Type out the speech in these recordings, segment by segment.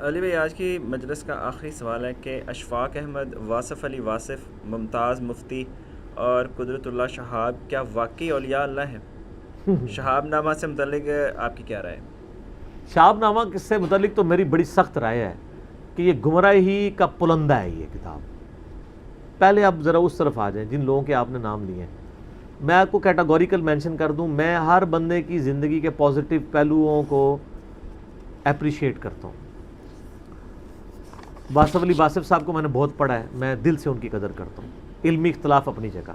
علی بھائی، آج کی مجلس کا آخری سوال ہے کہ اشفاق احمد، واصف علی واصف، ممتاز مفتی اور قدرت اللہ شہاب کیا واقعی اولیاء اللہ ہیں؟ شہاب نامہ سے متعلق آپ کی کیا رائے ہے؟ شہاب نامہ سے متعلق تو میری بڑی سخت رائے ہے کہ یہ گمراہی کا پلندہ ہے یہ کتاب. پہلے آپ ذرا اس طرف آ جائیں جن لوگوں کے آپ نے نام لیے ہیں. میں آپ کو کیٹاگوریکل مینشن کر دوں، میں ہر بندے کی زندگی کے پازیٹیو پہلوؤں کو اپریشیٹ کرتا ہوں. واصف علی واصف صاحب کو میں نے بہت پڑھا ہے، میں دل سے ان کی قدر کرتا ہوں. علمی اختلاف اپنی جگہ،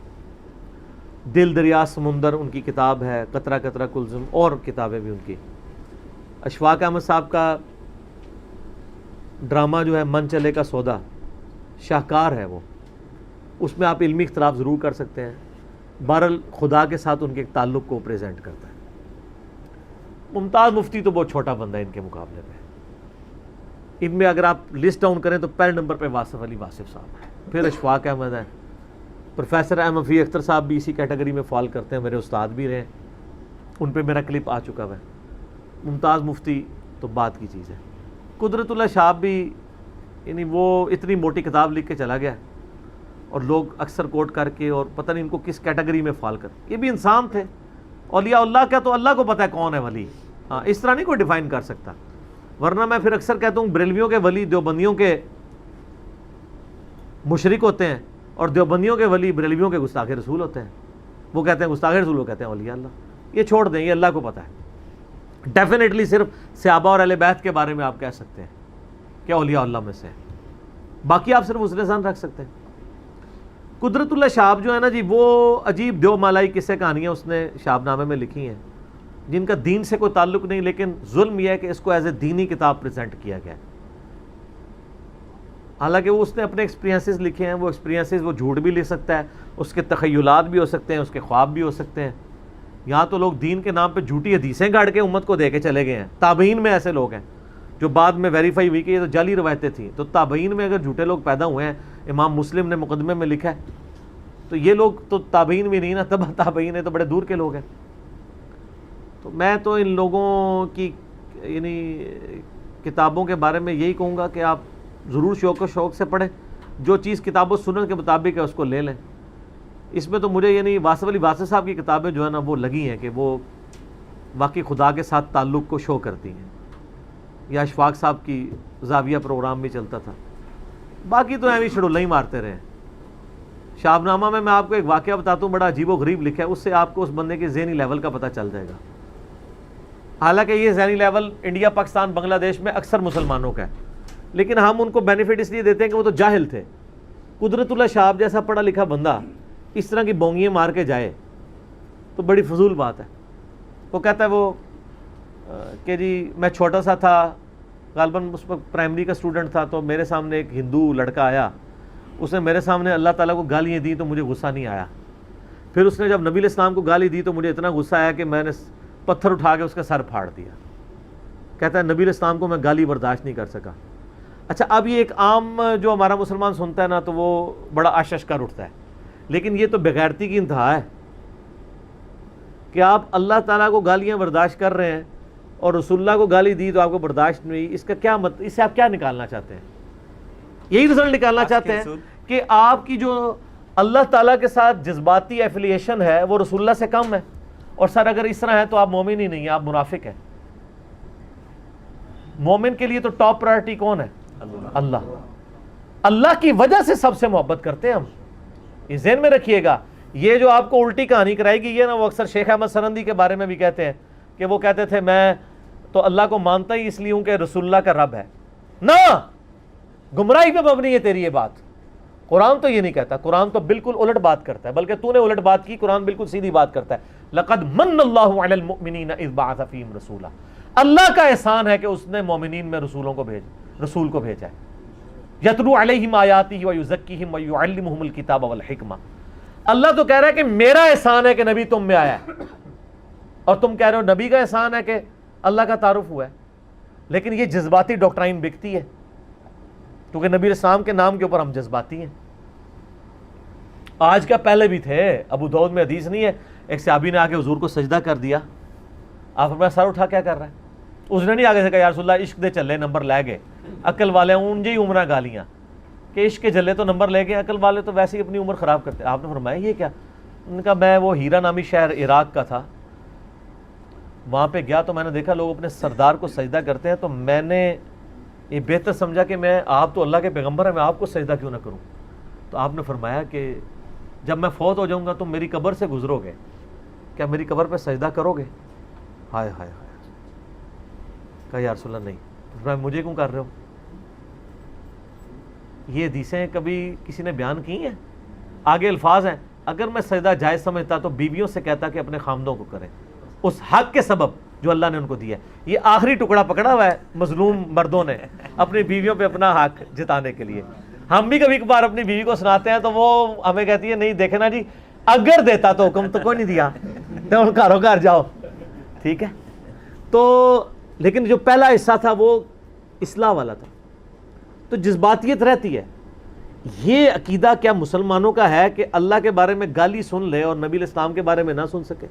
دل دریا سمندر ان کی کتاب ہے، قطرہ قطرہ کلزم، اور کتابیں بھی ان کی. اشفاق احمد صاحب کا ڈرامہ جو ہے من چلے کا سودا، شاہکار ہے وہ. اس میں آپ علمی اختلاف ضرور کر سکتے ہیں، بہرحال خدا کے ساتھ ان کے ایک تعلق کو پریزنٹ کرتا ہے. ممتاز مفتی تو بہت چھوٹا بندہ ہے ان کے مقابلے پہ. ان میں اگر آپ لسٹ ڈاؤن کریں تو پہلے نمبر پہ واصف علی واصف صاحب ہیں، پھر اشفاق احمد ہیں. پروفیسر احمد فی اختر صاحب بھی اسی کیٹیگری میں فال کرتے ہیں، میرے استاد بھی رہے، ان پہ میرا کلپ آ چکا ہے. ممتاز مفتی تو بات کی چیز ہے. قدرت اللہ شہاب بھی، یعنی وہ اتنی موٹی کتاب لکھ کے چلا گیا اور لوگ اکثر کوٹ کر کے، اور پتہ نہیں ان کو کس کیٹیگری میں فال کر. یہ بھی انسان تھے، اولیاء اللہ کا تو اللہ کو پتہ ہے کون ہے ولی. ہاں، اس طرح نہیں کوئی ڈیفائن کر سکتا. ورنہ میں پھر اکثر کہتا ہوں بریلویوں کے ولی دیوبندیوں کے مشرک ہوتے ہیں، اور دیوبندیوں کے ولی بریلویوں کے گستاخ رسول ہوتے ہیں. وہ کہتے ہیں گستاخ رسول، وہ کہتے ہیں اولیاء اللہ. یہ چھوڑ دیں، یہ اللہ کو پتہ ہے. ڈیفینیٹلی صرف صحابہ اور اہل بیت کے بارے میں آپ کہہ سکتے ہیں کہ اولیاء اللہ میں سے ہیں. باقی آپ صرف حسن ظن رکھ سکتے ہیں. قدرت اللہ شہاب جو ہے نا جی، وہ عجیب دیو مالائی قصے کہانیاں اس نے شہاب نامے میں لکھی ہیں جن کا دین سے کوئی تعلق نہیں، لیکن ظلم یہ ہے کہ اس کو ایز اے دینی کتاب پریزنٹ کیا گیا ہے. حالانکہ وہ اس نے اپنے ایکسپیرینسز لکھے ہیں. وہ ایکسپیرینسز وہ جھوٹ بھی لکھ سکتا ہے، اس کے تخیلات بھی ہو سکتے ہیں، اس کے خواب بھی ہو سکتے ہیں. یہاں تو لوگ دین کے نام پہ جھوٹی حدیثیں گاڑ کے امت کو دے کے چلے گئے ہیں. تابعین میں ایسے لوگ ہیں جو بعد میں ویریفائی ہوئی کہ یہ تو جعلی روایتیں تھیں. تو تابعین میں اگر جھوٹے لوگ پیدا ہوئے ہیں، امام مسلم نے مقدمے میں لکھا ہے، تو یہ لوگ تو تابعین بھی نہیں نا، تبع تابعین ہے تو بڑے دور کے لوگ ہیں. تو میں تو ان لوگوں کی یعنی کتابوں کے بارے میں یہی کہوں گا کہ آپ ضرور شوق و شوق سے پڑھیں. جو چیز کتاب و سنت کے مطابق ہے اس کو لے لیں. اس میں تو مجھے یعنی واصف علی واصف صاحب کی کتابیں جو ہے نا وہ لگی ہیں کہ وہ واقعی خدا کے ساتھ تعلق کو شو کرتی ہیں. یا اشفاق صاحب کی زاویہ پروگرام بھی چلتا تھا. باقی تو ایویں شڑولہ ہی مارتے رہے. شہاب نامہ میں آپ کو ایک واقعہ بتاتا ہوں، بڑا عجیب و غریب لکھا ہے. اس سے آپ کو اس بندے کے ذہنی لیول کا پتہ چل جائے گا. حالانکہ یہ ذہنی لیول انڈیا، پاکستان، بنگلہ دیش میں اکثر مسلمانوں کا ہے، لیکن ہم ان کو بینیفٹ اس لیے دیتے ہیں کہ وہ تو جاہل تھے. قدرت اللہ شہاب جیسا پڑھا لکھا بندہ اس طرح کی بونگیاں مار کے جائے تو بڑی فضول بات ہے. وہ کہتا ہے وہ کہ جی میں چھوٹا سا تھا، غالباً اس وقت پرائمری کا اسٹوڈنٹ تھا، تو میرے سامنے ایک ہندو لڑکا آیا، اس نے میرے سامنے اللہ تعالیٰ کو گالیاں دی تو مجھے غصہ نہیں آیا. پھر اس نے جب نبی علیہ السلام کو گالی دی تو مجھے اتنا غصہ آیا کہ میں نے پتھر اٹھا کے اس کا سر پھاڑ دیا. کہتا ہے نبی علیہ السلام کو میں گالی برداشت نہیں کر سکا. اچھا، اب یہ ایک عام جو ہمارا مسلمان سنتا ہے نا تو وہ بڑا آشش کر اٹھتا ہے، لیکن یہ تو بغیرتی کی انتہا ہے کہ آپ اللہ تعالیٰ کو گالیاں برداشت کر رہے ہیں اور رسول اللہ کو گالی دی تو آپ کو برداشت نہیں. اس کا کیا اس سے آپ کیا نکالنا چاہتے ہیں؟ یہی رزلٹ نکالنا چاہتے ہیں کہ آپ کی جو اللہ تعالیٰ کے ساتھ جذباتی ایفیلیشن ہے وہ رسول اللہ سے کم ہے. اور سر اگر اس طرح ہے تو آپ مومن ہی نہیں ہیں، آپ منافق ہیں. مومن کے لیے تو ٹاپ پرائرٹی کون ہے؟ اللہ. اللہ کی وجہ سے سب سے محبت کرتے ہیں ہم. یہ ذہن میں رکھیے گا. یہ جو آپ کو الٹی کہانی کرائے گی یہ نا، وہ اکثر شیخ احمد سرندی کے بارے میں بھی کہتے ہیں کہ وہ کہتے تھے میں تو اللہ کو مانتا ہی اس لیے ہوں کہ رسول اللہ کا رب ہے. نہ، گمراہی پہ مبنی ہے تیری یہ بات. قرآن تو یہ نہیں کہتا. قرآن تو بالکل الٹ بات کرتا ہے، بلکہ تو نے الٹ بات کی. قرآن بالکل سیدھی بات کرتا ہے. لقد من اللہ علی المؤمنین اذ بعث فیہم رسولا. اللہ کا احسان ہے کہ اس نے مومنین میں رسول کو بھیجا ہے. یتلو علیہم آیاتہ ویزکیہم ویعلمہم الکتاب والحکمہ. اللہ تو کہہ رہا ہے کہ میرا احسان ہے کہ نبی تم میں آیا ہے، اور تم کہہ رہے ہو نبی کا احسان ہے کہ اللہ کا تعارف ہوا ہے. لیکن یہ جذباتی ڈاکٹرائن بکتی ہے، کیونکہ نبی علیہ السلام کے نام کے اوپر ہم جذباتی ہیں. آج کا پہلے بھی تھے. ابو داؤد میں حدیث نہیں ہے، ایک صحابی نے آ کے حضور کو سجدہ کر دیا. آپ فرمایا سر اٹھا کیا کر رہا ہے؟ اس نے نہیں آگے سے کہا یا رسول اللہ عشق دے چلے نمبر لے گئے. عقل والے اون جی عمرہ گالیاں کہ عشق کے جلے تو نمبر لے کے، عقل والے تو ویسے ہی اپنی عمر خراب کرتے. آپ نے فرمایا یہ کیا؟ انہوں نے کہا میں وہ ہیرا نامی شہر عراق کا تھا، وہاں پہ گیا تو میں نے دیکھا لوگ اپنے سردار کو سجدہ کرتے ہیں، تو میں نے یہ بہتر سمجھا کہ میں، آپ تو اللہ کے پیغمبر ہیں، میں آپ کو سجدہ کیوں نہ کروں. تو آپ نے فرمایا کہ جب میں فوت ہو جاؤں گا تم میری قبر سے گزرو گے، کیا میری قبر پہ سجدہ کرو گے؟ ہائے ہائے ہائے. کہا یا رسول اللہ نہیں. فرمایا مجھے کیوں کر رہے ہو؟ یہ حدیثیں کبھی کسی نے بیان کی ہیں؟ آگے الفاظ ہیں، اگر میں سجدہ جائز سمجھتا تو بیویوں سے کہتا کہ اپنے خامدوں کو کریں، اس حق کے سبب جو اللہ نے ان کو دیا ہے. یہ آخری ٹکڑا پکڑا ہوا ہے مظلوم مردوں نے اپنی بیویوں پہ اپنا حق جتانے کے لیے. ہم بھی کبھی کبھار اپنی بیوی کو سناتے ہیں تو وہ ہمیں کہتی ہے نہیں دیکھے نا جی، اگر دیتا تو حکم تو کوئی نہیں دیا، تو ان گھروں گھر جاؤ. ٹھیک ہے. تو لیکن جو پہلا حصہ تھا وہ اصلاح والا تھا. تو جذباتیت رہتی ہے. یہ عقیدہ کیا مسلمانوں کا ہے کہ اللہ کے بارے میں گالی سن لے اور نبی الاسلام کے بارے میں نہ سن سکے،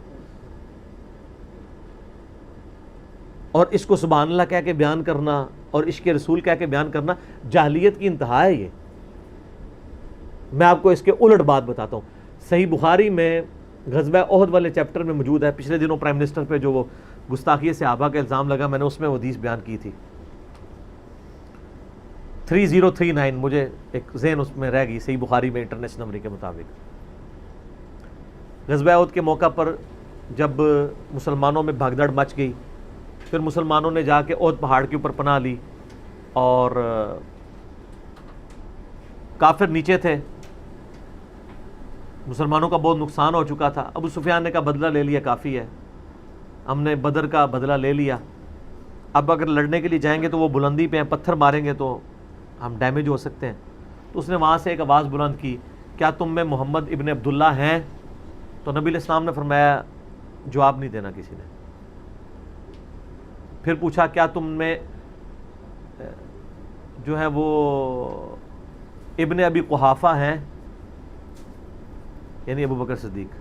اور اس کو سبحان اللہ کہہ کے بیان کرنا اور عشق رسول کہہ کے بیان کرنا جاہلیت کی انتہا ہے. یہ میں آپ کو اس کے الٹ بات بتاتا ہوں. صحیح بخاری میں غزوہ احد والے چیپٹر میں موجود ہے. پچھلے دنوں پرائم منسٹر پہ جو وہ گستاخی صحابہ کا الزام لگا، میں نے اس میں وہ حدیث بیان کی تھی 3039، مجھے ایک ذہن اس میں رہ گئی، صحیح بخاری میں انٹرنیشنل نمبر کے مطابق. غزوہ احد کے موقع پر جب مسلمانوں میں بھگدڑ مچ گئی، پھر مسلمانوں نے جا کے احد پہاڑ کے اوپر پناہ لی اور کافر نیچے تھے، مسلمانوں کا بہت نقصان ہو چکا تھا. ابو سفیان نے کہا بدلہ لے لیا کافی ہے، ہم نے بدر کا بدلہ لے لیا، اب اگر لڑنے کے لیے جائیں گے تو وہ بلندی پہ ہیں، پتھر ماریں گے تو ہم ڈیمیج ہو سکتے ہیں. تو اس نے وہاں سے ایک آواز بلند کی، کیا تم میں محمد ابن عبداللہ ہیں؟ تو نبی علیہ السلام نے فرمایا جواب نہیں دینا کسی نے. پھر پوچھا کیا تم میں جو ہے وہ ابن ابی قحافہ ہیں، یعنی ابو بکر صدیق؟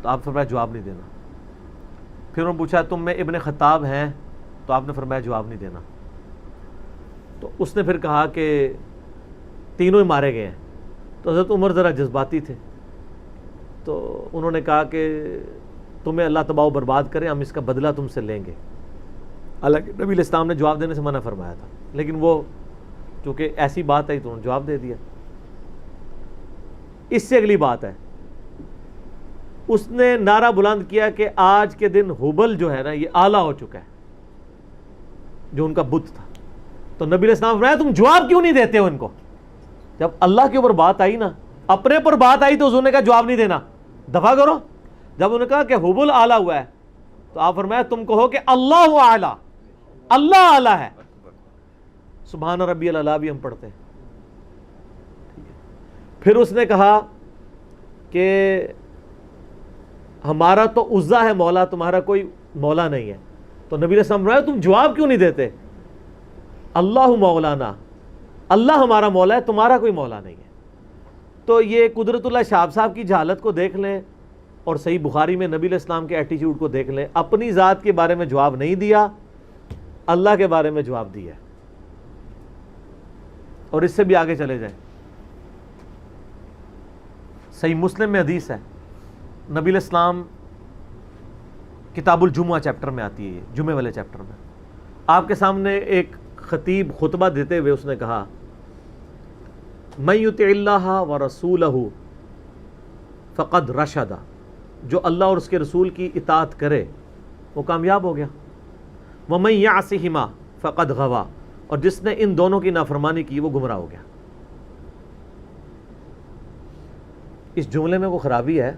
تو آپ فرمایا جواب نہیں دینا. پھر انہوں نے پوچھا تم میں ابن خطاب ہیں؟ تو آپ نے فرمایا جواب نہیں دینا. تو اس نے پھر کہا کہ تینوں ہی مارے گئے ہیں. تو حضرت عمر ذرا جذباتی تھے، تو انہوں نے کہا کہ تمہیں اللہ تباہ و برباد کرے، ہم اس کا بدلہ تم سے لیں گے. حالانکہ نبی علیہ السلام نے جواب دینے سے منع فرمایا تھا، لیکن وہ چونکہ ایسی بات ہے تو انہوں نے جواب دے دیا. اس سے اگلی بات ہے، اس نے نعرہ بلند کیا کہ آج کے دن ہبل جو ہے نا یہ اعلیٰ ہو چکا ہے، جو ان کا بت تھا. تو نبی علیہ السلام فرمایا تم جواب کیوں نہیں دیتے ہو ان کو؟ جب اللہ کے اوپر بات آئی نا، اپنے پر بات آئی تو انہوں نے کہا جواب نہیں دینا، دفع کرو. جب انہوں نے کہا کہ ہبل اعلیٰ ہوا ہے تو آپ فرمایا تم کہو کہ اللہ اعلیٰ، اللہ اعلیٰ ہے. سبحان ربی الاعلیٰ بھی ہم پڑھتے ہیں. پھر اس نے کہا کہ ہمارا تو عزا ہے مولا، تمہارا کوئی مولا نہیں ہے. تو نبی علیہ السلام فرمایا تم جواب کیوں نہیں دیتے؟ اللہ مولانا، اللہ ہمارا مولا ہے، تمہارا کوئی مولا نہیں ہے. تو یہ قدرت اللہ شہاب صاحب کی جہالت کو دیکھ لیں اور صحیح بخاری میں نبی علیہ السلام کے ایٹیچیوڈ کو دیکھ لیں. اپنی ذات کے بارے میں جواب نہیں دیا، اللہ کے بارے میں جواب دیا. اور اس سے بھی آگے چلے جائیں، صحیح مسلم میں حدیث ہے، نبی علیہ السلام کتاب الجمعہ چیپٹر میں آتی ہے، جمعے والے چیپٹر میں. آپ کے سامنے ایک خطیب خطبہ دیتے ہوئے اس نے کہا من یطع اللہ ورسولہ فقد رشد، جو اللہ اور اس کے رسول کی اطاعت کرے وہ کامیاب ہو گیا. ومن یعصہما فقد غوا، اور جس نے ان دونوں کی نافرمانی کی وہ گمراہ ہو گیا. اس جملے میں وہ خرابی ہے،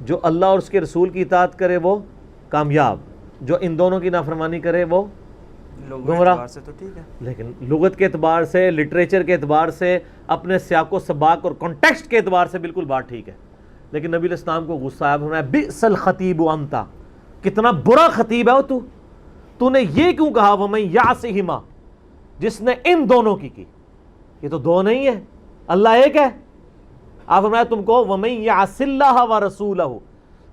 جو اللہ اور اس کے رسول کی اطاعت کرے وہ کامیاب، جو ان دونوں کی نافرمانی کرے وہ گمراہ. سے تو ٹھیک ہے، لیکن لغت کے اعتبار سے، لٹریچر کے اعتبار سے، اپنے سیاق و سباق اور کانٹیکسٹ کے اعتبار سے بالکل بات ٹھیک ہے. لیکن نبی علیہ السلام کو غصہ آیا، فرمایا بئس الخطیب انت، کتنا برا خطیب ہے تو نے یہ کیوں کہا ومن یعصہما، جس نے ان دونوں کی. یہ تو دو نہیں ہے، اللہ ایک ہے. آپ فرمایا تم کو ومن یعص اللہ ورسولہ،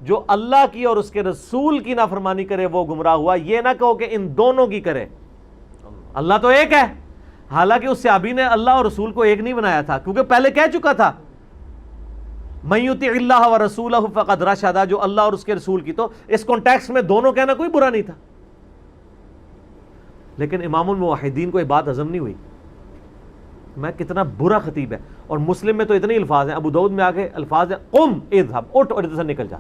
جو اللہ کی اور اس کے رسول کی نافرمانی کرے وہ گمراہ ہوا. یہ نہ کہو کہ ان دونوں کی کرے. اللہ تو ایک ہے, حالانکہ اس صحابی نے اللہ اور رسول کو ایک نہیں بنایا تھا, کیونکہ پہلے کہہ چکا تھا من یطع اللہ ورسولہ فقد رشد, جو اللہ اور اس کے رسول کی. تو اس کانٹیکسٹ میں دونوں کہنا کوئی برا نہیں تھا. لیکن امام الموحدین کو یہ بات ہضم نہیں ہوئی. میں کتنا برا خطیب ہے. اور مسلم میں تو اتنے الفاظ ہیں, ابو داؤد میں آگے الفاظ ہیں قم اذهب, اٹھ اور ادھر سے نکل جا,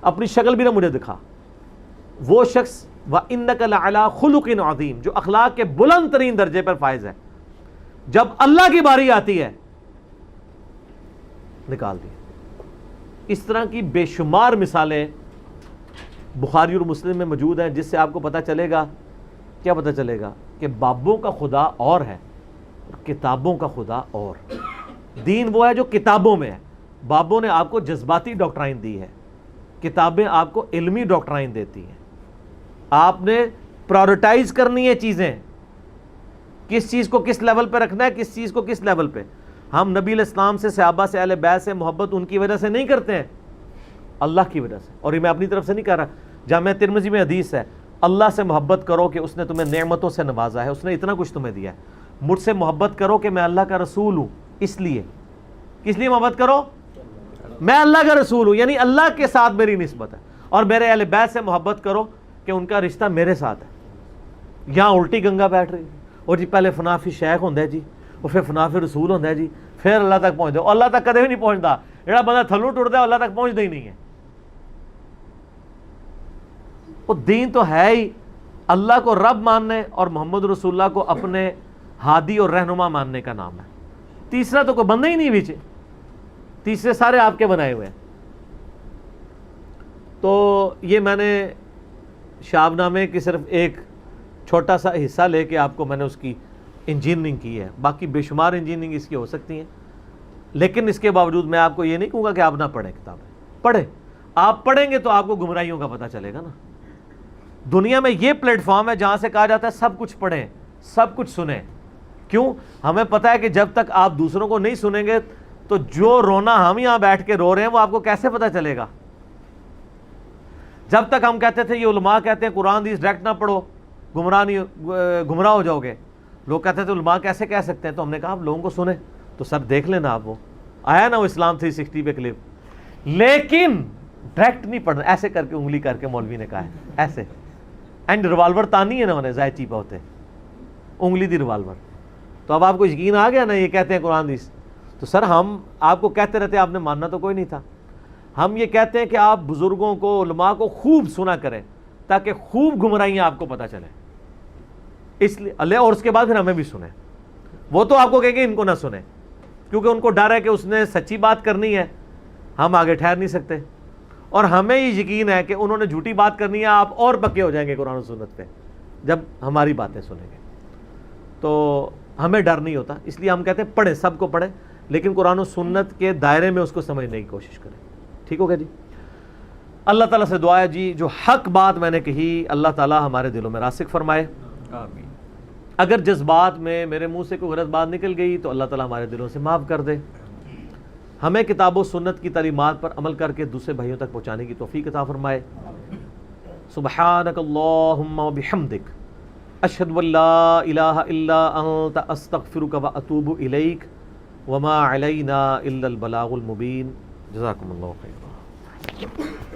اپنی شکل بھی نہ مجھے دکھا. وہ شخص وَإِنَّكَ لَعَلَىٰ خُلُقٍ عَظِيمٍ جو اخلاق کے بلند ترین درجے پر فائز ہے, جب اللہ کی باری آتی ہے نکال دی. اس طرح کی بے شمار مثالیں بخاری اور مسلم میں موجود ہیں, جس سے آپ کو پتہ چلے گا, کیا پتہ چلے گا, کہ بابوں کا خدا اور ہے اور کتابوں کا خدا اور. دین وہ ہے جو کتابوں میں ہے. بابوں نے آپ کو جذباتی ڈاکٹرائن دی ہے, کتابیں آپ کو علمی ڈاکٹرائن دیتی ہیں. آپ نے پرائورٹائز کرنی ہے چیزیں, کس چیز کو کس لیول پہ رکھنا ہے, کس چیز کو کس لیول پہ. ہم نبی علیہ السلام سے, صحابہ سے, اہل بیت سے محبت ان کی وجہ سے نہیں کرتے ہیں, اللہ کی وجہ سے. اور یہ میں اپنی طرف سے نہیں کہہ رہا, جامعہ ترمذی میں حدیث ہے, اللہ سے محبت کرو کہ اس نے تمہیں نعمتوں سے نوازا ہے, اس نے اتنا کچھ تمہیں دیا ہے. مجھ سے محبت کرو کہ میں اللہ کا رسول ہوں, اس لیے. کس لیے محبت کرو؟ میں اللہ کا رسول ہوں, یعنی اللہ کے ساتھ میری نسبت ہے. اور میرے اہل بیت سے محبت کرو کہ ان کا رشتہ میرے ساتھ ہے. یہاں الٹی گنگا بیٹھ رہی ہے, اور جی پہلے فنافی شیخ ہوتا ہے جی, اور پھر فنافی رسول ہوتا ہے جی, پھر اللہ تک پہنچ دو. اللہ تک کدے بھی نہیں پہنچتا. جڑا بندہ تھلوں ٹوٹتا ہے اللہ تک پہنچتا ہی نہیں ہے. وہ دین تو ہے ہی اللہ کو رب ماننے اور محمد رسول اللہ کو اپنے ہادی اور رہنما ماننے کا نام ہے. تیسرا تو کوئی بندہ ہی نہیں پیچھے, تیسرے سارے آپ کے بنائے ہوئے ہیں. تو یہ میں نے شہاب نامے کی صرف ایک چھوٹا سا حصہ لے کے آپ کو میں نے اس کی انجینئرنگ کی ہے. باقی بے شمار انجینئرنگ اس کی ہو سکتی ہیں, لیکن اس کے باوجود میں آپ کو یہ نہیں کہوں گا کہ آپ نہ پڑھیں کتابیں. پڑھیں, آپ پڑھیں گے تو آپ کو گمراہیوں کا پتہ چلے گا نا. دنیا میں یہ پلیٹ فارم ہے جہاں سے کہا جاتا ہے سب کچھ پڑھیں, سب کچھ سنیں. کیوں؟ ہمیں پتہ ہے کہ جب تک آپ دوسروں کو نہیں سنیں گے تو جو رونا ہم یہاں بیٹھ کے رو رہے ہیں وہ آپ کو کیسے پتہ چلے گا. جب تک ہم کہتے تھے, یہ علماء کہتے ہیں قرآن حدیث ڈائریکٹ نہ پڑھو, گمراہ ہو جاؤ گے. لوگ کہتے تھے علماء کیسے کہہ سکتے ہیں, تو ہم نے کہا آپ لوگوں کو سنیں. تو سر دیکھ لینا, آپ وہ آیا نا وہ اسلام 360 پہ کلپ, لیکن ڈائریکٹ نہیں پڑھنا. ایسے کر کے انگلی کر کے مولوی نے کہا ہے ایسے, اینڈ ریوالور تانی ہے نا انہیں زائچی پہ ہوتے انگلی دی ریوالور. تو اب آپ کو یقین آ گیا نا یہ کہتے ہیں قرآن حدیث. تو سر ہم آپ کو کہتے رہتے, آپ نے ماننا تو کوئی نہیں تھا. ہم یہ کہتے ہیں کہ آپ بزرگوں کو, علماء کو خوب سنا کریں تاکہ خوب گمراہیاں آپ کو پتہ چلیں. اس لیے اللہ, اور اس کے بعد پھر ہمیں بھی سنیں. وہ تو آپ کو کہیں گے ان کو نہ سنیں, کیونکہ ان کو ڈر ہے کہ اس نے سچی بات کرنی ہے, ہم آگے ٹھہر نہیں سکتے. اور ہمیں یہ یقین ہے کہ انہوں نے جھوٹی بات کرنی ہے, آپ اور پکے ہو جائیں گے قرآن و سنت پہ جب ہماری باتیں سنیں گے. تو ہمیں ڈر نہیں ہوتا, اس لیے ہم کہتے ہیں پڑھیں, سب کو پڑھیں, لیکن قرآن و سنت کے دائرے میں اس کو سمجھنے کی کوشش کریں. ٹھیک ہو گیا جی. اللہ تعالیٰ سے دعا ہے جی, جو حق بات میں نے کہی اللہ تعالیٰ ہمارے دلوں میں راسخ فرمائے. آمین. اگر جذبات میں میرے منہ سے کوئی غلط بات نکل گئی تو اللہ تعالیٰ ہمارے دلوں سے معاف کر دے. ہمیں کتاب و سنت کی تعلیمات پر عمل کر کے دوسرے بھائیوں تک پہنچانے کی توفیق عطا فرمائے. سبحانک اللہم و بحمدک, اشہد ان لا الہ الا انت, استغفرک و اتوب الیک, وما علینا الا البلاغ المبین. جزاکم اللہ خیر.